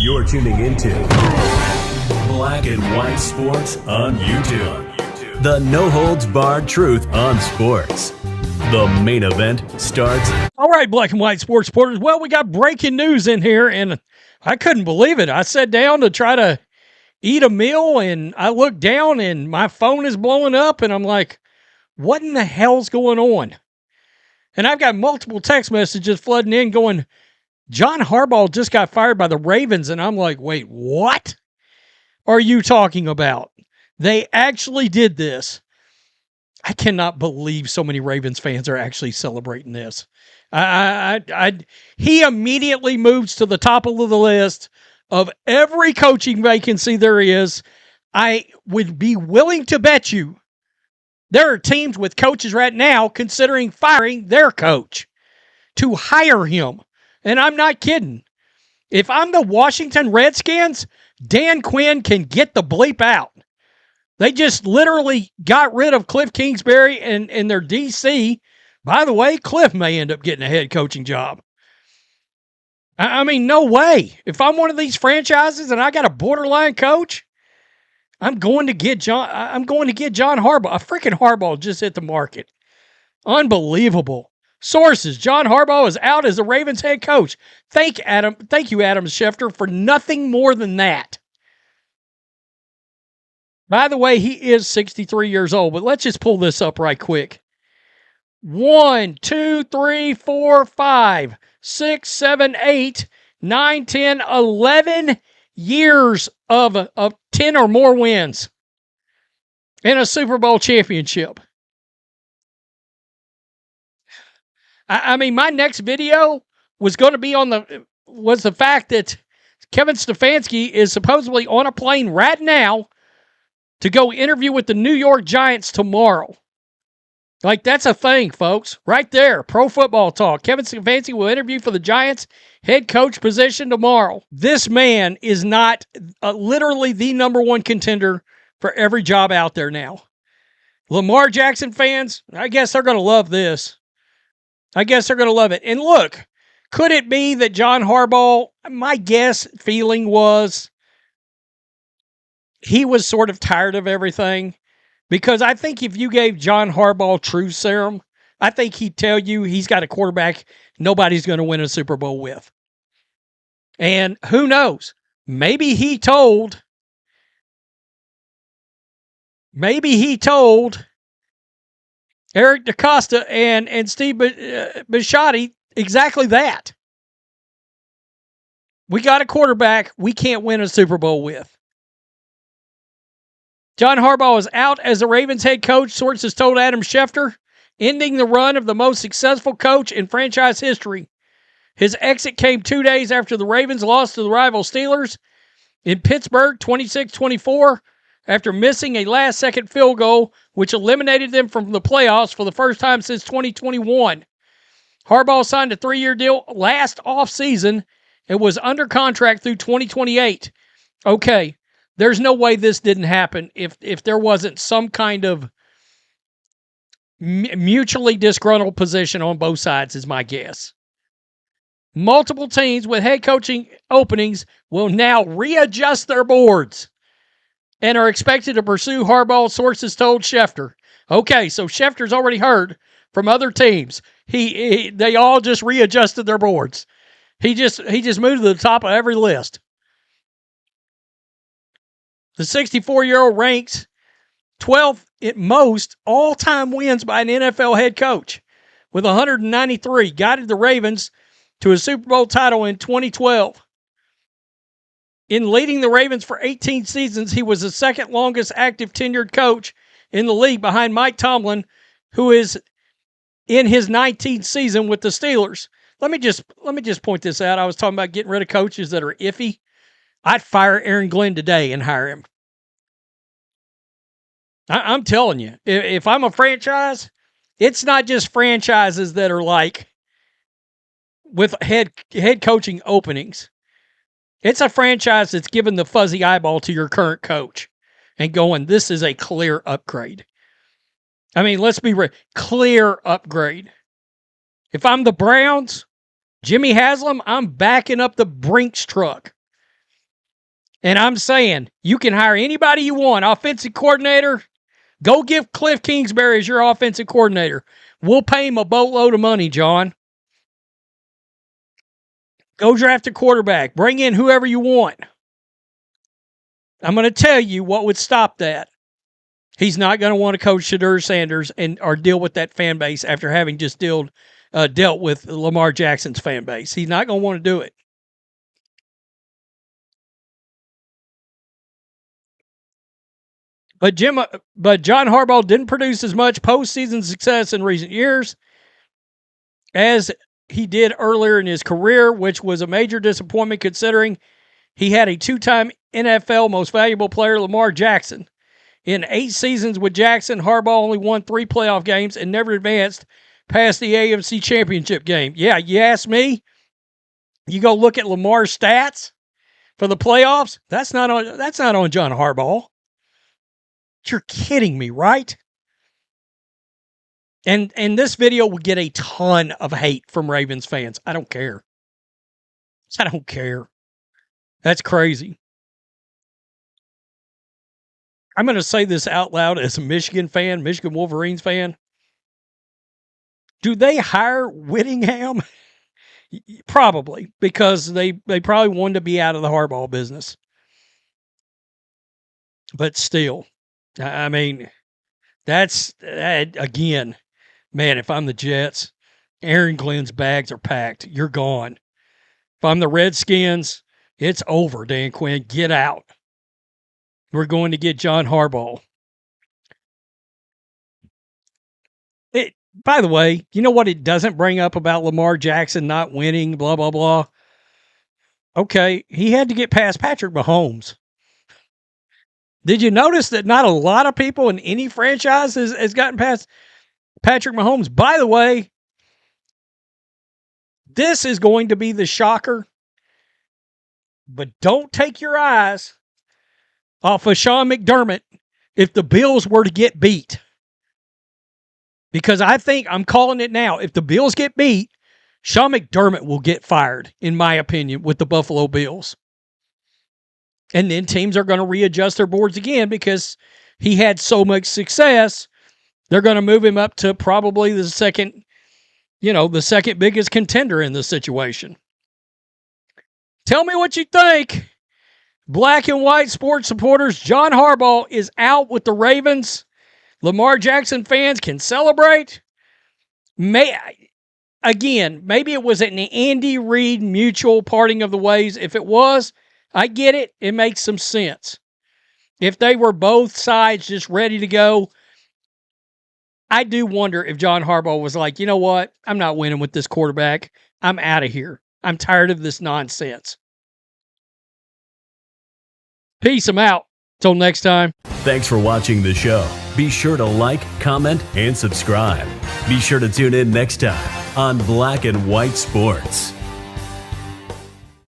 You're tuning into Black and White Sports on YouTube. The no-holds-barred truth on sports. The main event starts. All right, Black and White Sports supporters. Well, we got breaking news in here, and I couldn't believe it. I sat down to try to eat a meal, and I looked down, and my phone is blowing up, and I'm like, what in the hell's going on? And I've got multiple text messages flooding in going, John Harbaugh just got fired by the Ravens. And I'm like, wait, what are you talking about? They actually did this. I cannot believe so many Ravens fans are actually celebrating this. He immediately moves to the top of the list of every coaching vacancy there is. I would be willing to bet you there are teams with coaches right now considering firing their coach to hire him. And I'm not kidding. If I'm the Washington Redskins, Dan Quinn can get the bleep out. They just literally got rid of Cliff Kingsbury and their DC. By the way, Cliff may end up getting a head coaching job. I mean, no way. If I'm one of these franchises and I got a borderline coach, I'm going to get John Harbaugh. A freaking Harbaugh just hit the market. Unbelievable. Sources: John Harbaugh is out as the Ravens head coach. Thank you, Adam Schefter, for nothing more than that. By the way, he is 63 years old, but let's just pull this up right quick. 1, 2, 3, 4, 5, 6, 7, 8, 9, 10, 11 years of 10 or more wins and a Super Bowl championship. I mean, my next video was going to be was the fact that Kevin Stefanski is supposedly on a plane right now to go interview with the New York Giants tomorrow. Like, that's a thing, folks. Right there. Pro Football Talk. Kevin Stefanski will interview for the Giants head coach position tomorrow. This man is not literally the number one contender for every job out there now. Lamar Jackson fans, I guess they're going to love this. I guess they're going to love it. And look, could it be that John Harbaugh, my feeling was he was sort of tired of everything? Because I think if you gave John Harbaugh truth serum, I think he'd tell you he's got a quarterback nobody's going to win a Super Bowl with. And who knows? Maybe he told Eric DaCosta and Steve Bisciotti exactly that. We got a quarterback we can't win a Super Bowl with. John Harbaugh is out as the Ravens head coach, sources told Adam Schefter, ending the run of the most successful coach in franchise history. His exit came 2 days after the Ravens lost to the rival Steelers in Pittsburgh 26-24 after missing a last-second field goal, which eliminated them from the playoffs for the first time since 2021. Harbaugh signed a 3-year deal last offseason and was under contract through 2028. Okay. There's no way this didn't happen if there wasn't some kind of mutually disgruntled position on both sides, is my guess. Multiple teams with head coaching openings will now readjust their boards and are expected to pursue Harbaugh, sources told Schefter. Okay, so Schefter's already heard from other teams. They all just readjusted their boards. He just moved to the top of every list. The 64-year-old ranks 12th at most all-time wins by an NFL head coach with 193, guided the Ravens to a Super Bowl title in 2012. In leading the Ravens for 18 seasons, he was the second longest active tenured coach in the league behind Mike Tomlin, who is in his 19th season with the Steelers. Let me just point this out. I was talking about getting rid of coaches that are iffy. I'd fire Aaron Glenn today and hire him. I'm telling you, if I'm a franchise, it's not just franchises that are like with head coaching openings. It's a franchise that's given the fuzzy eyeball to your current coach and going, this is a clear upgrade. I mean, let's be real. Clear upgrade. If I'm the Browns, Jimmy Haslam, I'm backing up the Brinks truck. And I'm saying you can hire anybody you want, offensive coordinator. Go give Cliff Kingsbury as your offensive coordinator. We'll pay him a boatload of money, John. Go draft a quarterback. Bring in whoever you want. I'm going to tell you what would stop that. He's not going to want to coach Shedeur Sanders or deal with that fan base after having just dealt with Lamar Jackson's fan base. He's not going to want to do it. But John Harbaugh didn't produce as much postseason success in recent years as he did earlier in his career, which was a major disappointment considering he had a two-time NFL Most Valuable Player, Lamar Jackson. In 8 seasons with Jackson, Harbaugh only won 3 playoff games and never advanced past the AFC Championship game. Yeah, you ask me, you go look at Lamar's stats for the playoffs, that's not on John Harbaugh. You're kidding me, right? And this video will get a ton of hate from Ravens fans. I don't care. I don't care. That's crazy. I'm going to say this out loud as a Michigan fan, Michigan Wolverines fan. Do they hire Whittingham? Probably, because they probably wanted to be out of the Harbaugh business. But still, I mean, that's, again, man, if I'm the Jets, Aaron Glenn's bags are packed. You're gone. If I'm the Redskins, it's over, Dan Quinn. Get out. We're going to get John Harbaugh. By the way, you know what it doesn't bring up about Lamar Jackson not winning, blah, blah, blah? Okay, he had to get past Patrick Mahomes. Did you notice that not a lot of people in any franchise has gotten past Patrick Mahomes? By the way, this is going to be the shocker, but don't take your eyes off of Sean McDermott if the Bills were to get beat. Because I think, I'm calling it now, if the Bills get beat, Sean McDermott will get fired, in my opinion, with the Buffalo Bills. And then teams are going to readjust their boards again because he had so much success. They're going to move him up to probably the second biggest contender in this situation. Tell me what you think. Black and white sports supporters, John Harbaugh is out with the Ravens. Lamar Jackson fans can celebrate. Maybe it was an Andy Reid mutual parting of the ways. If it was, I get it. It makes some sense. If they were both sides just ready to go, I do wonder if John Harbaugh was like, you know what? I'm not winning with this quarterback. I'm out of here. I'm tired of this nonsense. Peace. I'm out. Till next time. Thanks for watching the show. Be sure to like, comment, and subscribe. Be sure to tune in next time on Black and White Sports.